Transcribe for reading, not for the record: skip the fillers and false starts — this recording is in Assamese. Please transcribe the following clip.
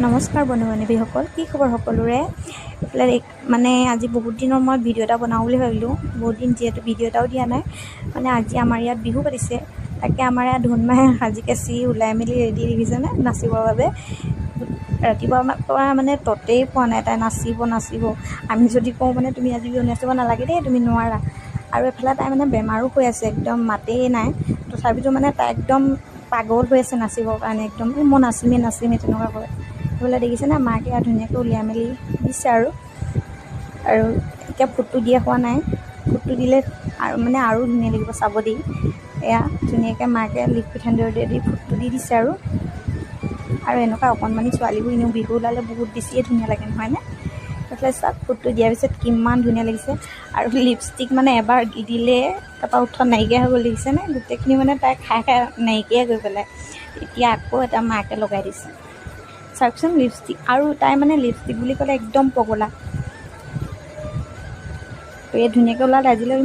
নমস্কাৰ বন্ধু বান্ধৱীসকল, কি খবৰ সকলোৰে? এইফালে মানে আজি বহুত দিনৰ মই ভিডিঅ' এটা বনাওঁ বুলি ভাবিলোঁ। বহুত দিন যিহেতু ভিডিঅ' এটাও দিয়া নাই, মানে আজি আমাৰ ইয়াত বিহু পাতিছে। তাকে আমাৰ ইয়াত ধুনমাহে সাজি কাচি ওলাই মেলি ৰেডি দেখিছেনে নাচিবৰ বাবে। ৰাতিপুৱাৰ পৰা মানে ততেই পোৱা নাই, তাই নাচিব। আমি যদি কওঁ মানে তুমি আজি বিহু নাচিব নালাগে দেই, তুমি নোৱাৰা। আৰু এফালে তাই মানে বেমাৰো হৈ আছে, একদম মাতেই নাই। তথাপিতো মানে তাই একদম পাগল হৈ আছে নাচিবৰ কাৰণে, একদম মই নাচিমেই তেনেকুৱা কৰে। বোলে দেখিছেনে মাকে আৰু ধুনীয়াকৈ উলিয়াই মেলি দিছে আৰু এতিয়া ফুটটো দিয়া হোৱা নাই। ফুটটো দিলে আৰু ধুনীয়া লাগিব চাব দি। এয়া ধুনীয়াকৈ মাকে লিকুইড হালধি দি ফুটটো দি দিছে আৰু এনেকুৱা অকণমানি ছোৱালীবোৰ এনেও বিহু ওলালে বহুত বেছিয়ে ধুনীয়া লাগে নহয়নে? তাৰপিছত চাওক ফুটটো দিয়াৰ পিছত কিমান ধুনীয়া লাগিছে। আৰু লিপষ্টিক মানে এবাৰ দিলে তাৰপৰা উঠত নাইকিয়া হৈ গ'ল দেখিছেনে? গোটেইখিনি মানে তাই খাই নাইকিয়াই গৈ পেলাই এতিয়া আকৌ এটা মাকে লগাই দিছে। চাওকচোন লিপষ্টিক, আৰু তাই মানে লিপষ্টিক বুলি ক'লে একদম পগলা। এই ধুনীয়াকৈ ওলালে আজিলৈ।